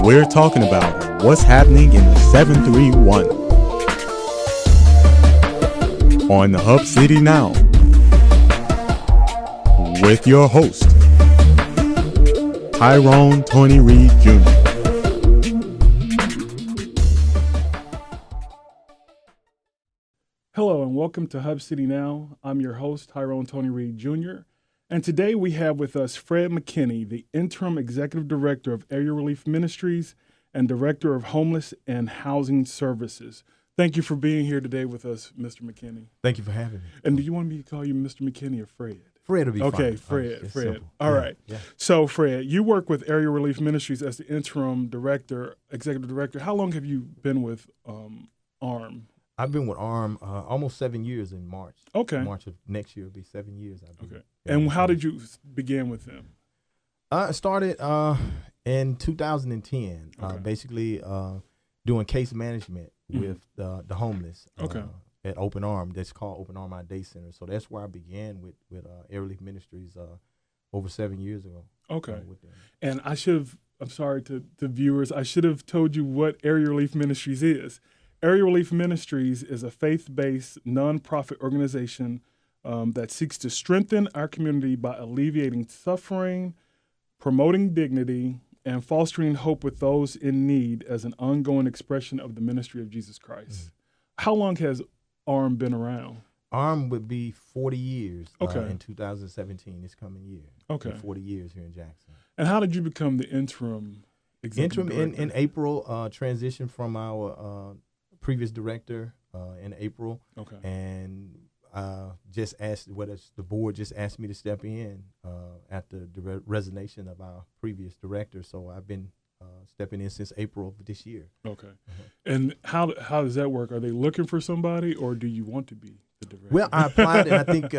We're talking about what's happening in the 731 on the Hub City Now with your host, Tyrone Tony Reed Jr. Hello and welcome to Hub City Now. I'm your host, Tyrone Tony Reed Jr. And today we have with us Fred McKinnie, the interim executive director of Area Relief Ministries and director of Homeless and Housing Services. Thank you for being here today with us, Mr. McKinnie. Thank you for having me. And do you want me to call you Mr. McKinnie or Fred? Fred will be fine. Okay, Fred. It's Fred. simple. All right. Yeah. So, Fred, you work with Area Relief Ministries as the interim director, executive director. How long have you been with ARM? I've been with ARM almost 7 years in March. Okay. March of next year will be 7 years. Okay. And how did you begin with them? I started in 2010, Okay. basically doing case management with the homeless at Open Arm. That's called Open Arm Day Center. So that's where I began with Area Relief Ministries over 7 years ago. Okay. With them. And I'm sorry to viewers, I should have told you what Area Relief Ministries is. Area Relief Ministries is a faith-based nonprofit organization that seeks to strengthen our community by alleviating suffering, promoting dignity, and fostering hope with those in need as an ongoing expression of the ministry of Jesus Christ. Mm-hmm. How long has ARM been around? ARM would be 40 years in 2017, this coming year. Okay. 40 years here in Jackson. And how did you become the interim executive director? In April, transitioned from our previous director in April. Okay. And just asked the board just asked me to step in after the resignation of our previous director. So I've been stepping in since April of this year. Okay. And how does that work? Are they looking for somebody, or do you want to be the director? Well, I applied, and I think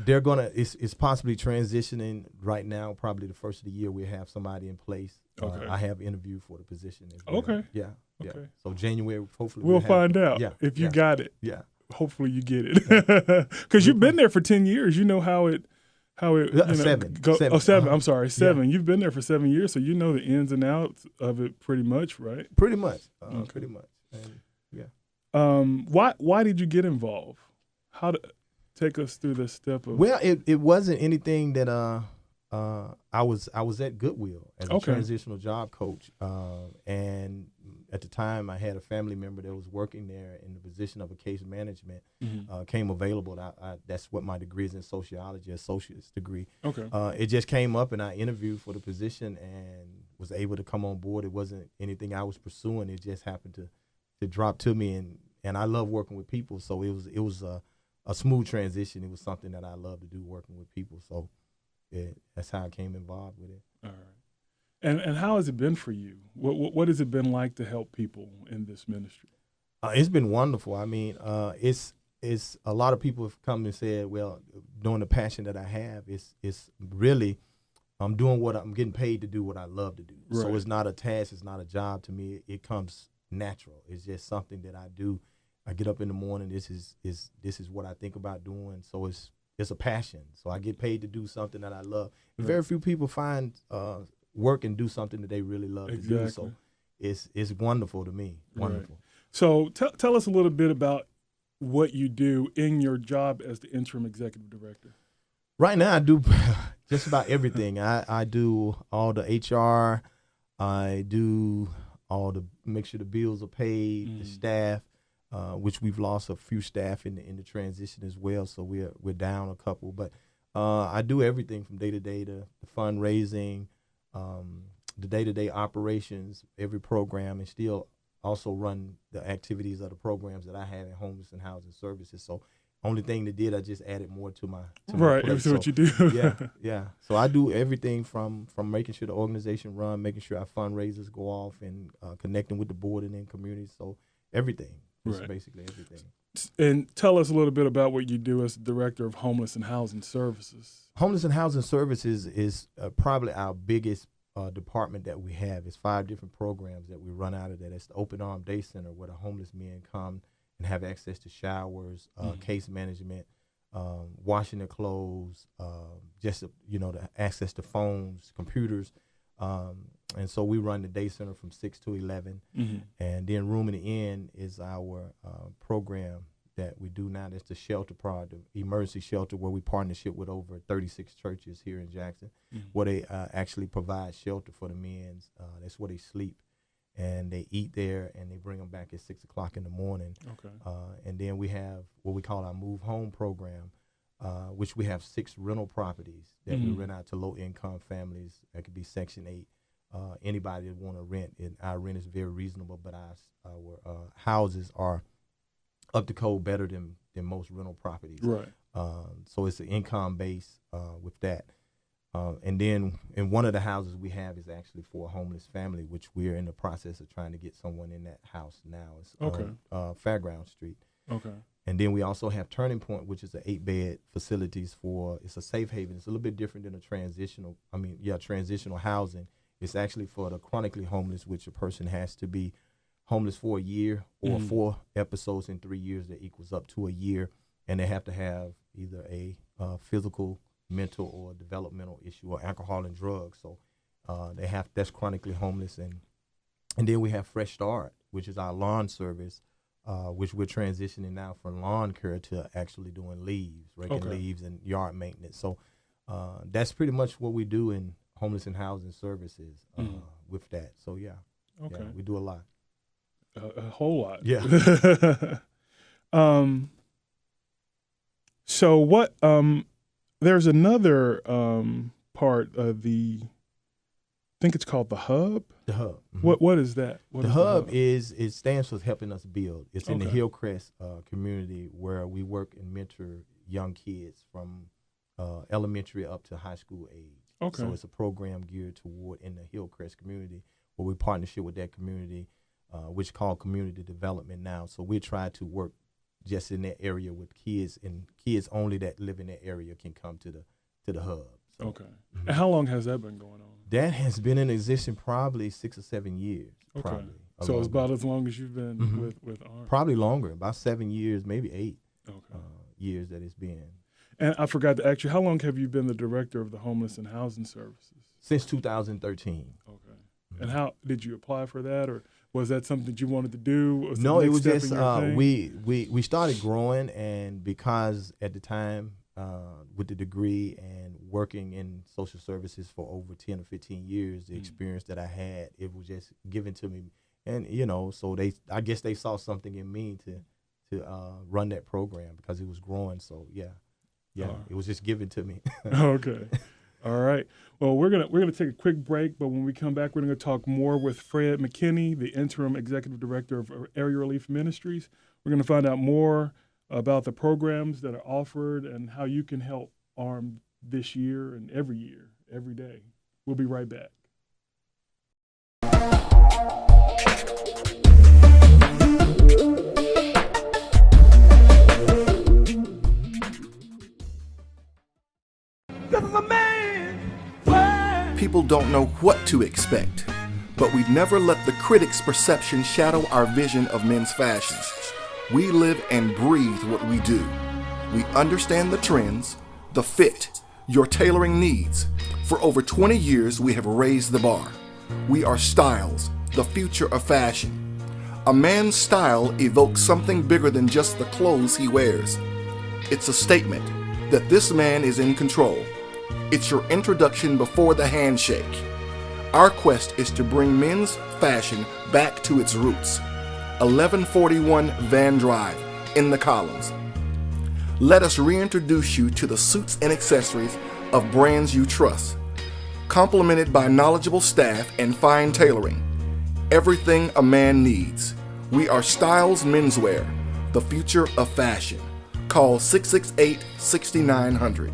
they're gonna. It's possibly transitioning right now. Probably the first of the year we'll have somebody in place. Okay. I have interviewed for the position as well. Okay. Yeah. Okay. Yeah. So January, hopefully we'll find out if you got it. Yeah. Hopefully you get it, because you've been there for 10 years. You know how it. Seven. I'm sorry, 7. Yeah. You've been there for 7 years, so you know the ins and outs of it pretty much, right? Pretty much. Okay. Pretty much. And, yeah. Why did you get involved? Take us through this step of. Well, it wasn't anything that I was at Goodwill as a transitional job coach, and at the time I had a family member that was working there in the position of a case management. Came available. That's what my degree is in sociology, associate's degree. Okay. It just came up, and I interviewed for the position and was able to come on board. It wasn't anything I was pursuing. It just happened to drop to me, and I love working with people. So it was a smooth transition. It was something that I love to do, working with people. So that's how I came involved with it. All right. And how has it been for you? What has it been like to help people in this ministry? It's been wonderful. I mean, it's a lot of people have come and said, well, knowing the passion that I have, it's really I'm doing what I'm getting paid to do what I love to do. Right. So it's not a task, it's not a job to me. It comes natural. It's just something that I do. I get up in the morning. This is what I think about doing. So it's a passion. So I get paid to do something that I love. Right. Very few people find work and do something that they really love to do. So it's wonderful to me. Wonderful. Right. So tell us a little bit about what you do in your job as the interim executive director. Right now I do just about everything. I do all the HR. I do all the make sure the bills are paid, the staff, which we've lost a few staff in the transition as well. So we're down a couple, but I do everything from day to day to the fundraising, the day-to-day operations, every program, and still also run the activities of the programs that I have in Homeless and Housing Services. So only thing that I just added more to my right. plate. That's what you do. Yeah. So I do everything from making sure the organization run, making sure our fundraisers go off, and connecting with the board and then communities. So everything. Right. Basically everything. And tell us a little bit about what you do as the director of Homeless and Housing Services. Homeless and Housing Services is probably our biggest department that we have. It's 5 different programs that we run out of that. It's the Open Arm Day Center, where the homeless men come and have access to showers, case management, washing their clothes, just the access to phones, computers, And so we run the day center from 6 to 11. And then Room in the Inn is our program that we do now. That's the shelter part, the emergency shelter, where we partnership with over 36 churches here in Jackson, where they actually provide shelter for the men. That's where they sleep. And they eat there, and they bring them back at 6 o'clock in the morning. Okay. And then we have what we call our Move Home program, which we have 6 rental properties that we rent out to low-income families. That could be Section 8. Anybody that want to rent, and our rent is very reasonable, but our houses are up to code better than most rental properties. Right. So it's an income base with that. And then in one of the houses we have is actually for a homeless family, which we're in the process of trying to get someone in that house now. It's on Fairground Street. Okay. And then we also have Turning Point, which is an 8-bed facilities it's a safe haven. It's a little bit different than transitional housing. It's actually for the chronically homeless, which a person has to be homeless for a year or 4 episodes in 3 years that equals up to a year. And they have to have either a physical, mental, or developmental issue, or alcohol and drugs. So that's chronically homeless. And then we have Fresh Start, which is our lawn service, which we're transitioning now from lawn care to actually doing leaves, raking leaves and yard maintenance. So that's pretty much what we do in homeless and housing services with that. So yeah, we do a lot. A whole lot. Yeah. So what? There's another part of I think it's called the Hub. The Hub. What is that? The Hub it stands for Helping Us Build. It's in the Hillcrest community, where we work and mentor young kids from elementary up to high school age. Okay. So it's a program geared toward in the Hillcrest community, where we partnership with that community, which is called community development now. So we try to work just in that area with kids, and kids only that live in that area can come to the Hub. So, okay. And how long has that been going on? That has been in existence probably 6 or 7 years. Okay. Probably. So it's about as long as you've been with ARM. Probably longer, about 7 years, maybe 8 years that it's been. And I forgot to ask you, how long have you been the director of the Homeless and Housing Services? Since 2013. Okay. And how did you apply for that, or was that something that you wanted to do? No, it was just we started growing, and because at the time with the degree and working in social services for over 10 or 15 years, the experience that I had, it was just given to me, and so I guess they saw something in me to run that program because it was growing. So it was just given to me. Okay. All right. Well, we're gonna take a quick break, but when we come back, we're gonna talk more with Fred McKinnie, the interim executive director of Area Relief Ministries. We're gonna find out more about the programs that are offered and how you can help ARM this year, every day. We'll be right back. This is a man. People don't know what to expect, but we never let the critics' perception shadow our vision of men's fashion. We live and breathe what we do. We understand the trends, the fit, your tailoring needs. For over 20 years, we have raised the bar. We are Styles, the future of fashion. A man's style evokes something bigger than just the clothes he wears. It's a statement that this man is in control. It's your introduction before the handshake. Our quest is to bring men's fashion back to its roots. 1141 Van Drive in the Columns. Let us reintroduce you to the suits and accessories of brands you trust, complemented by knowledgeable staff and fine tailoring. Everything a man needs. We are Styles Menswear, the future of fashion. Call 668-6900.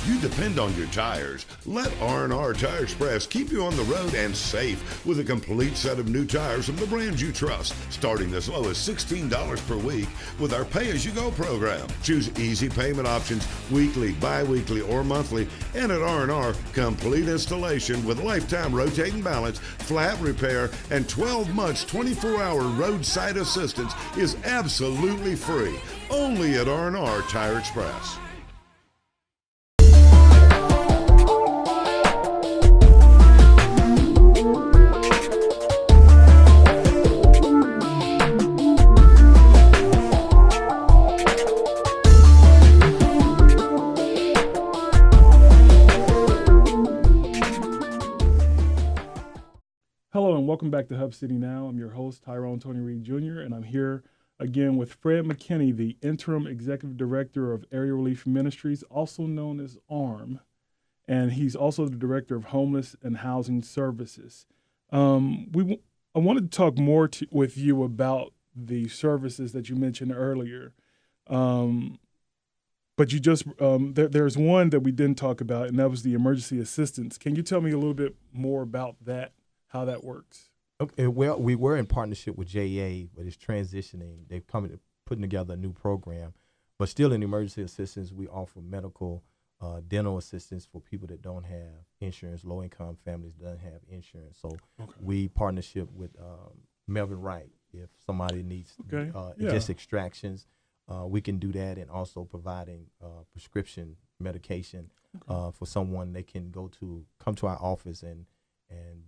You depend on your tires. Let R&R Tire Express keep you on the road and safe with a complete set of new tires from the brands you trust, starting as low as $16 per week with our pay-as-you-go program. Choose easy payment options, weekly, bi-weekly, or monthly, and at R&R, complete installation with lifetime rotating balance, flat repair, and 12 months 24-hour roadside assistance is absolutely free. Only at R&R Tire Express. and welcome back to Hub City Now. I'm your host, Tyrone Tony Reed Jr., and I'm here again with Fred McKinnie, the interim executive director of Area Relief Ministries, also known as ARM, and he's also the director of Homeless and Housing Services. I wanted to talk more with you about the services that you mentioned earlier, but you just there's one that we didn't talk about, and that was the emergency assistance. Can you tell me a little bit more about that, how that works? Okay, well, we were in partnership with JA, but it's transitioning. They've come to putting together a new program, but still in emergency assistance, we offer medical, dental assistance for people that don't have insurance, low-income families that don't have insurance. So we partnership with Melvin Wright. If somebody needs just extractions, we can do that, and also providing prescription medication for someone. They can come to our office and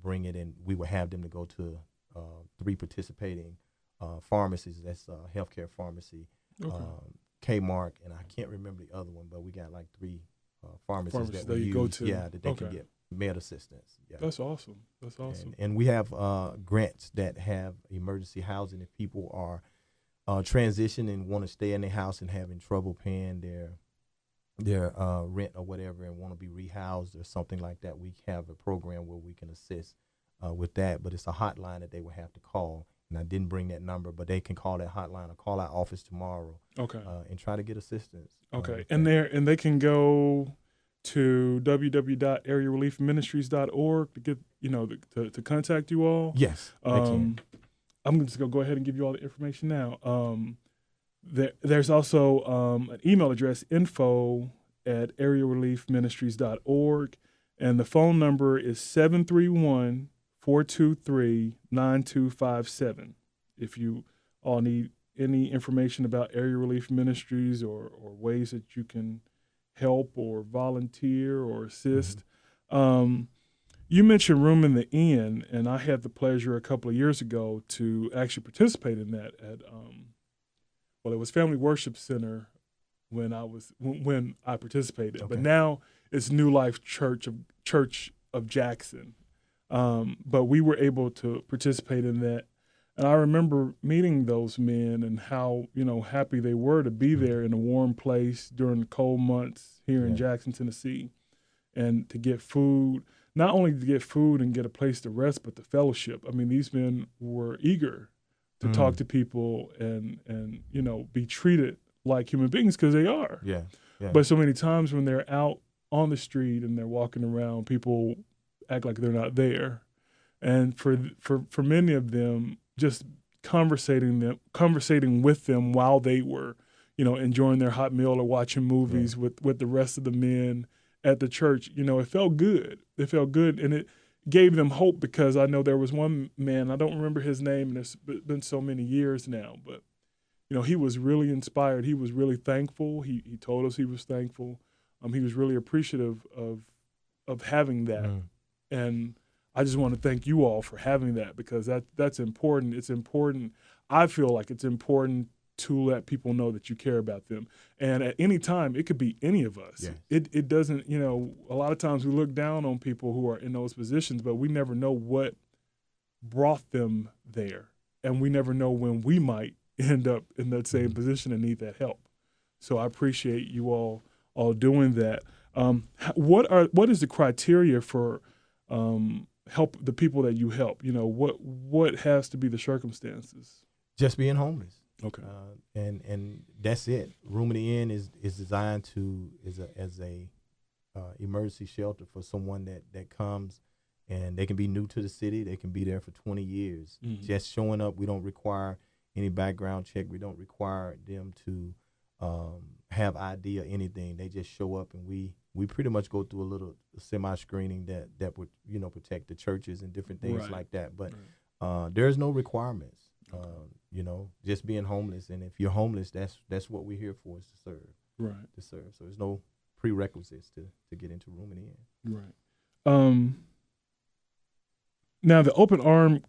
bring it in. We will have them to go to 3 participating pharmacies. That's healthcare pharmacy, Kmart, and I can't remember the other one, but we got like 3 pharmacies that we use. Go to. Yeah, that they can get med assistance. Yeah. That's awesome. That's awesome. And we have grants that have emergency housing if people are transitioning and want to stay in their house and having trouble paying their rent or whatever and want to be rehoused or something like that. We have a program where we can assist with that, but it's a hotline that they will have to call. And I didn't bring that number, but they can call that hotline or call our office tomorrow. And try to get assistance. And they can go to www.areareliefministries.org to get to contact you all. Yes, they can. I'm just gonna go ahead and give you all the information now. There's also an email address, info@areareliefministries.org, and the phone number is 731-423-9257. If you all need any information about Area Relief Ministries or ways that you can help or volunteer or assist. You mentioned Room in the Inn, and I had the pleasure a couple of years ago to actually participate in that at it was Family Worship Center when I participated, but now it's New Life Church of Jackson. But we were able to participate in that, and I remember meeting those men and how happy they were to be there in a warm place during the cold months here in Jackson, Tennessee, and to get food. Not only to get food and get a place to rest, but the fellowship. I mean, these men were eager to talk to people and be treated like human beings, because they are. Yeah. But so many times when they're out on the street and they're walking around, people act like they're not there. And for many of them, just conversating with them while they were, enjoying their hot meal or watching movies with the rest of the men at the church, it felt good. It felt good, and it gave them hope, because I know there was one man, I don't remember his name, and it's been so many years now, but, he was really inspired. He was really thankful. He told us he was thankful. He was really appreciative of having that. And I just want to thank you all for having that, because that's important. It's important. I feel like it's important to let people know that you care about them. And at any time, it could be any of us. Yes. It doesn't, a lot of times we look down on people who are in those positions, but we never know what brought them there. And we never know when we might end up in that same position and need that help. So I appreciate you all doing that. What is the criteria for help the people that you help? What has to be the circumstances? Just being homeless. Okay. And that's it. Room in the Inn is designed as a emergency shelter for someone that comes, and they can be new to the city. They can be there for 20 years. Just showing up. We don't require any background check. We don't require them to have ID or anything. They just show up, and we pretty much go through a little semi-screening that would protect the churches and different things like that. But there's no requirements. Just being homeless, and if you're homeless, that's what we're here for, is to serve. Right. To serve. So there's no prerequisites to get into Room in the Inn. Right. Now the open arm.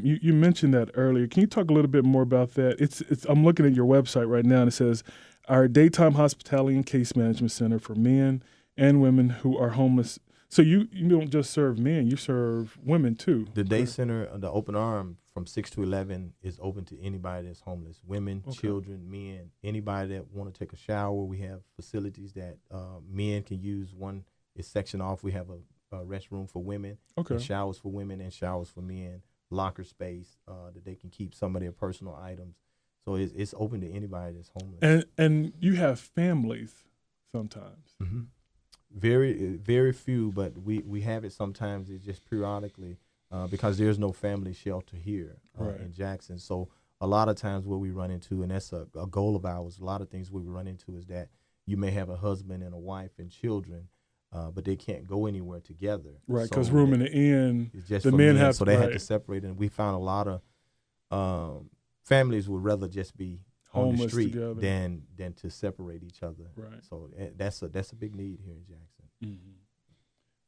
You mentioned that earlier. Can you talk a little bit more about that? It's. I'm looking at your website right now, and it says our daytime hospitality and case management center for men and women who are homeless. So you don't just serve men, you serve women too. The day center, the open arm from 6 to 11 is open to anybody that's homeless, women, children, men, anybody that want to take a shower. We have facilities that men can use. One is section off. We have a restroom for women, and showers for women and showers for men, locker space that they can keep some of their personal items. So it's open to anybody that's homeless. And you have families sometimes. Mm-hmm. Very, very few, but we have it sometimes. It's just periodically because there's no family shelter here in Jackson. So a lot of times what we run into, and that's a goal of ours, a lot of things we run into is that you may have a husband and a wife and children, but they can't go anywhere together. Right, because room in the inn, is just the for men have so they have to separate. And we found a lot of families would rather just be on the street together than to separate each other. Right. So that's a big need here in Jackson.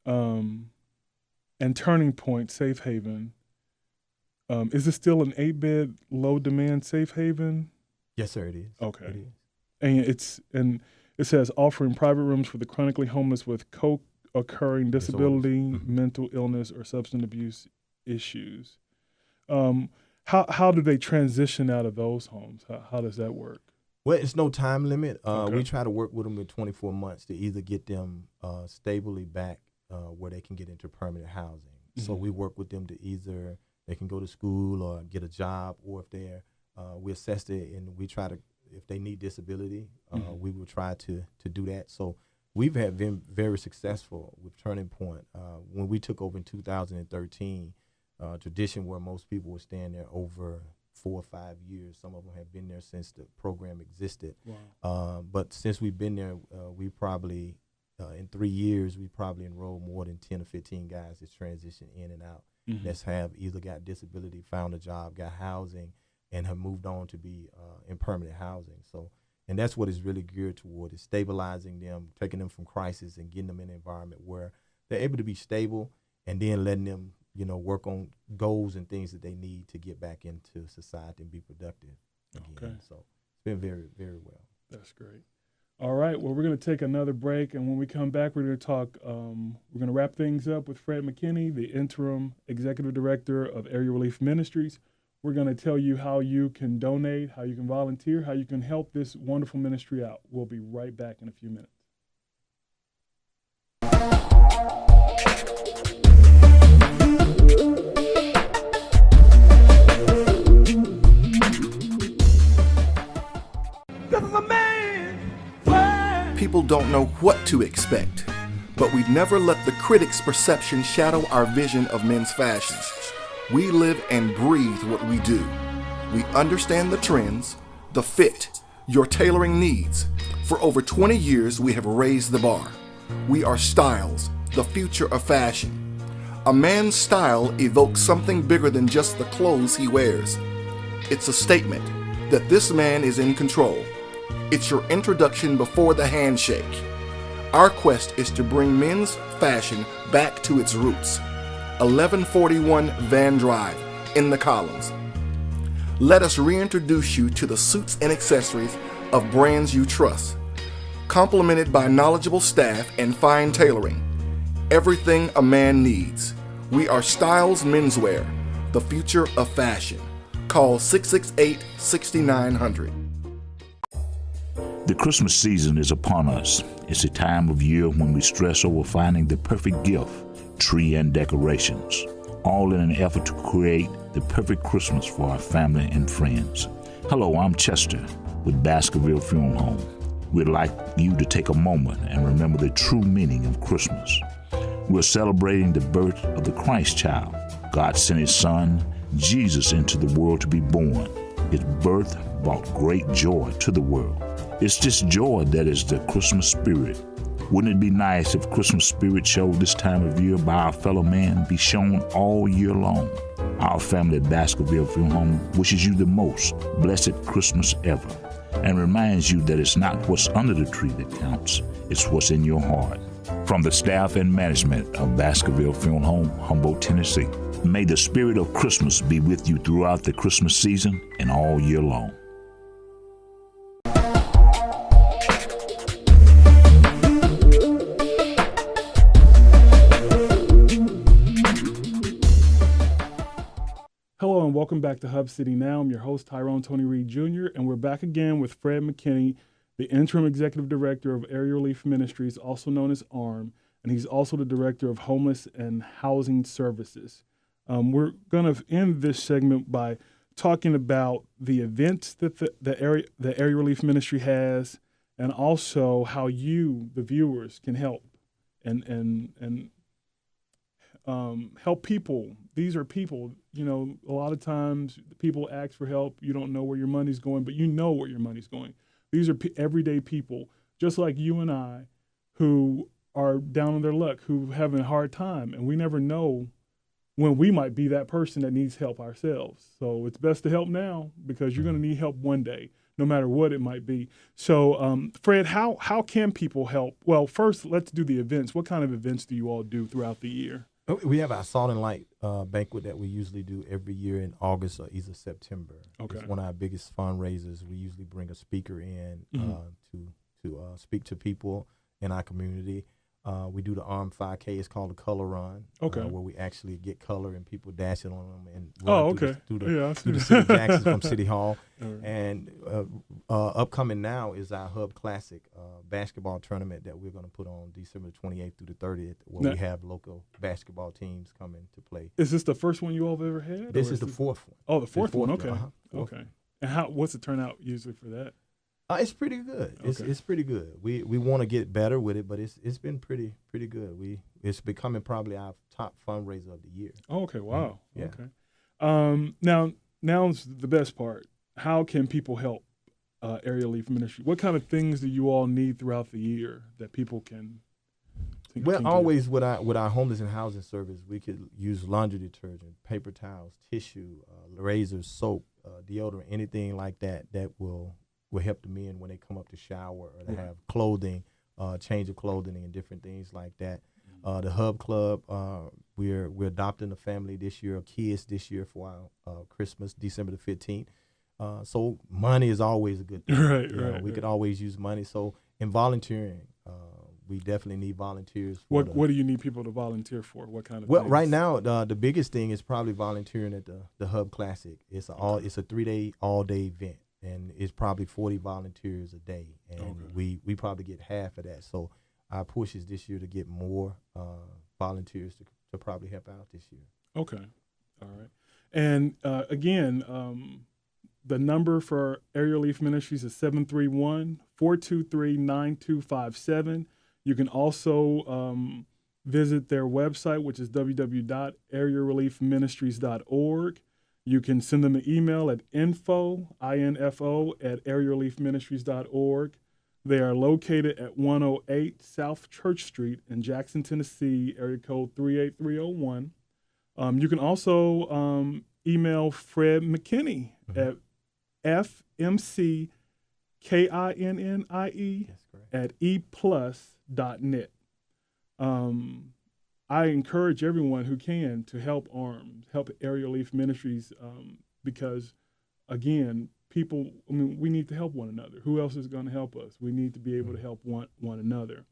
Mm-hmm. And Turning Point Safe Haven, is it still an 8-bed low demand safe haven? Yes, sir, it is. Okay. It is. And it says offering private rooms for the chronically homeless with co-occurring disability, mental illness, or substance abuse issues. How do they transition out of those homes? How does that work? Well, it's no time limit. We try to work with them in 24 months to either get them stably back where they can get into permanent housing. Mm-hmm. So we work with them to either they can go to school or get a job, or if they're we assess it and we try to, if they need disability, we will try to do that. So we've been very successful with Turning Point. When we took over in 2013, tradition where most people were staying there over 4 or 5 years. Some of them have been there since the program existed. Wow. But since we've been there, we probably, in 3 years, we probably enrolled more than 10 or 15 guys that's transitioned in and out. Mm-hmm. That's have either got disability, found a job, got housing, and have moved on to be in permanent housing. So, and that's what it's really geared toward, is stabilizing them, taking them from crisis and getting them in an environment where they're able to be stable, and then letting them, work on goals and things that they need to get back into society and be productive again. Okay. So it's been very, very well. That's great. All right. Well, we're going to take another break, and when we come back, we're going to talk. We're going to wrap things up with Fred McKinnie, the interim executive director of Area Relief Ministries. We're going to tell you how you can donate, how you can volunteer, how you can help this wonderful ministry out. We'll be right back in a few minutes. People don't know what to expect, but we never let the critics' perception shadow our vision of men's fashions. We live and breathe what we do. We understand the trends, the fit, your tailoring needs. For over 20 years, we have raised the bar. We are styles, the future of fashion. A man's style evokes something bigger than just the clothes he wears. It's a statement that this man is in control. It's your introduction before the handshake. Our quest is to bring men's fashion back to its roots. 1141 Van Drive in the Columns. Let us reintroduce you to the suits and accessories of brands you trust, complemented by knowledgeable staff and fine tailoring. Everything a man needs. We are Styles Menswear, the future of fashion. Call 668-6900. The Christmas season is upon us. It's a time of year when we stress over finding the perfect gift, tree and decorations, all in an effort to create the perfect Christmas for our family and friends. Hello, I'm Chester with Baskerville Funeral Home. We'd like you to take a moment and remember the true meaning of Christmas. We're celebrating the birth of the Christ child. God sent His Son, Jesus, into the world to be born. His birth brought great joy to the world. It's this joy that is the Christmas spirit. Wouldn't it be nice if Christmas spirit showed this time of year by our fellow man be shown all year long? Our family at Baskerville Funeral Home wishes you the most blessed Christmas ever and reminds you that it's not what's under the tree that counts, it's what's in your heart. From the staff and management of Baskerville Funeral Home, Humboldt, Tennessee, may the spirit of Christmas be with you throughout the Christmas season and all year long. welcome back to Hub City Now. I'm your host, Tyrone Tony Reed Jr., and we're back again with Fred McKinnie, the interim executive director of Area Relief Ministries, also known as ARM, and he's also the director of Homeless and Housing Services. We're going to end this segment by talking about the events that the Area Relief Ministry has, and also how you, the viewers, can help and help people. These are people. You know, a lot of times people ask for help. You don't know where your money's going, but you know where your money's going. These are everyday people, just like you and I, who are down on their luck, who having a hard time, and we never know when we might be that person that needs help ourselves. So it's best to help now, because you're going to need help one day, no matter what it might be. So, Fred, how can people help? Well, first, let's do the events. What kind of events do you all do throughout the year? We have our Salt and Light banquet that we usually do every year in August or either September. Okay. It's one of our biggest fundraisers. We usually bring a speaker in to speak to people in our community. We do the ARM 5K. It's called the Color Run, okay, where we actually get color and people dash it on them and run through the City of Jackson from City Hall. Right. And upcoming now is our Hub Classic basketball tournament that we're going to put on December 28th through the 30th, where we have local basketball teams coming to play. Is this the first one you all have ever had? This is the fourth one. Oh, the fourth one. Okay. Fourth. Okay. And what's the turnout usually for that? It's pretty good. It's pretty good. We want to get better with it, but it's been pretty good. It's becoming probably our top fundraiser of the year. Oh, okay. Wow. Yeah. Okay. Now's the best part. How can people help Area Relief Ministry? What kind of things do you all need throughout the year that people can? Always with our homeless and housing service, we could use laundry detergent, paper towels, tissue, razors, soap, deodorant, anything like that will help the men when they come up to shower or to have clothing, change of clothing and different things like that. The Hub Club, we're adopting a family this year, kids this year for our Christmas, December the 15th. So money is always a good thing. Right. We could always use money. So in volunteering, we definitely need volunteers. What do you need people to volunteer for? What kind of things? Right now, the biggest thing is probably volunteering at the Hub Classic. It's a 3-day, all-day event. And it's probably 40 volunteers a day, and we probably get half of that. So our push is this year to get more volunteers to probably help out this year. Okay, all right. And again, the number for Area Relief Ministries is 731-423-9257. You can also visit their website, which is www.areareliefministries.org. You can send them an email at info @areareliefministries.org. They are located at 108 South Church Street in Jackson, Tennessee, area code 38301. You can also email Fred McKinnie at fmckinnie@eplus.net. I encourage everyone who can to help ARM, help Area Relief Ministries, because, again, we need to help one another. Who else is going to help us? We need to be able to help one another.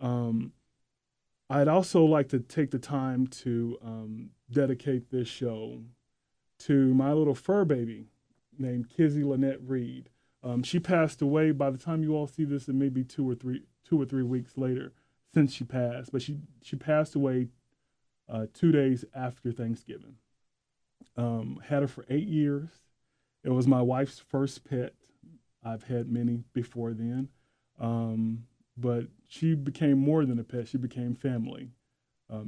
I'd also like to take the time to dedicate this show to my little fur baby named Kizzy Lynette Reed. She passed away. By the time you all see this, it may be 2 or 3 weeks later since she passed, but she passed away 2 days after Thanksgiving. Had her for 8 years. It was my wife's first pet. I've had many before then, but she became more than a pet. She became family.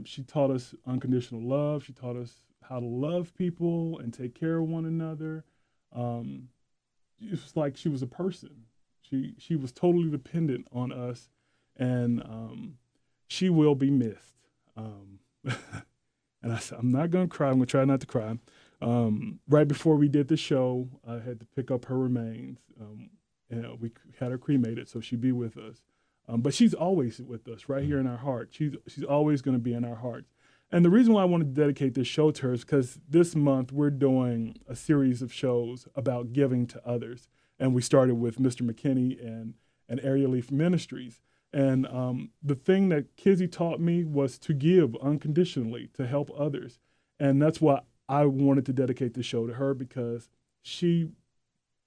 She taught us unconditional love. She taught us how to love people and take care of one another. It was like she was a person. She was totally dependent on us. And she will be missed. And I said, I'm not going to cry. I'm going to try not to cry. Right before we did the show, I had to pick up her remains. And we had her cremated, so she'd be with us. But she's always with us, right here in our heart. She's always going to be in our hearts. And the reason why I wanted to dedicate this show to her is because this month we're doing a series of shows about giving to others. And we started with Mr. McKinney and Area Relief Ministries. And the thing that Kizzy taught me was to give unconditionally, to help others. And that's why I wanted to dedicate the show to her because she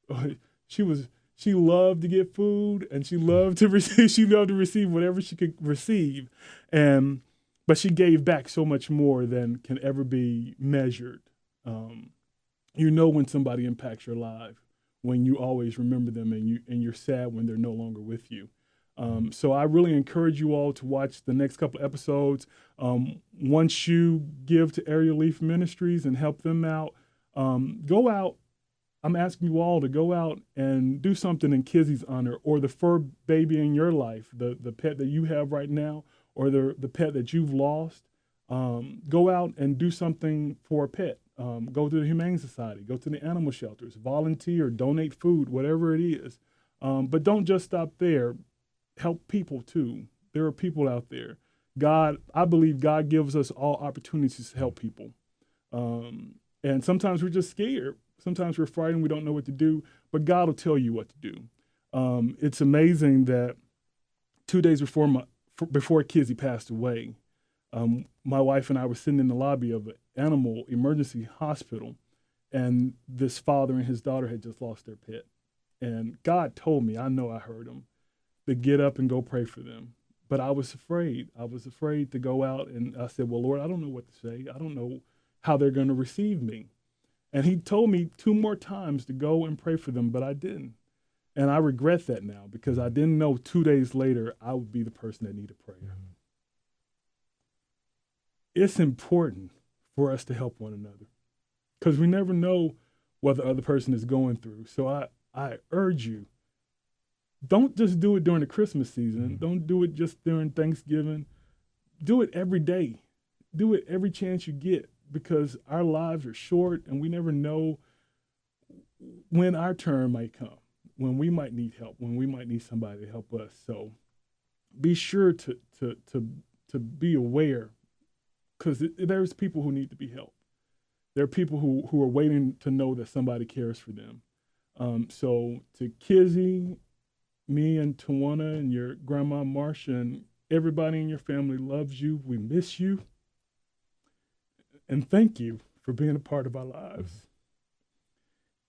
loved to get food, and she loved to receive whatever she could receive, but she gave back so much more than can ever be measured. When somebody impacts your life, when you always remember them, and you're sad when they're no longer with you. So I really encourage you all to watch the next couple of episodes. Once you give to Area Relief Ministries and help them out, go out. I'm asking you all to go out and do something in Kizzy's honor, or the fur baby in your life, the pet that you have right now, or the pet that you've lost. Go out and do something for a pet. Go to the Humane Society, go to the animal shelters, volunteer, donate food, whatever it is. But don't just stop there. Help people too. There are people out there. I believe God gives us all opportunities to help people. And sometimes we're just scared. Sometimes we're frightened. We don't know what to do, but God will tell you what to do. It's amazing that 2 days before Kizzy passed away, my wife and I were sitting in the lobby of an animal emergency hospital, and this father and his daughter had just lost their pet. And God told me, I know I heard him, to get up and go pray for them. But I was afraid. I was afraid to go out, and I said, well, Lord, I don't know what to say. I don't know how they're going to receive me. And he told me 2 more times to go and pray for them, but I didn't. And I regret that now, because I didn't know 2 days later I would be the person that needed prayer. Mm-hmm. It's important for us to help one another, because we never know what the other person is going through. So I urge you, don't just do it during the Christmas season. Mm-hmm. Don't do it just during Thanksgiving. Do it every day. Do it every chance you get, because our lives are short and we never know when our turn might come, when we might need help, when we might need somebody to help us. So be sure to be aware, because there's people who need to be helped. There are people who are waiting to know that somebody cares for them. So to Kizzy, me and Tawana and your grandma Marcia and everybody in your family loves you. We miss you. And thank you for being a part of our lives.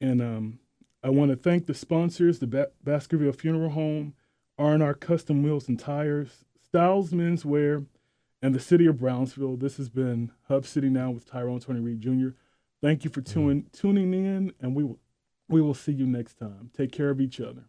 And I want to thank the sponsors, the Baskerville Funeral Home, R&R Custom Wheels and Tires, Styles Menswear, and the City of Brownsville. This has been Hub City Now with Tyrone Tony Reed Jr. Thank you for tuning in, and we will see you next time. Take care of each other.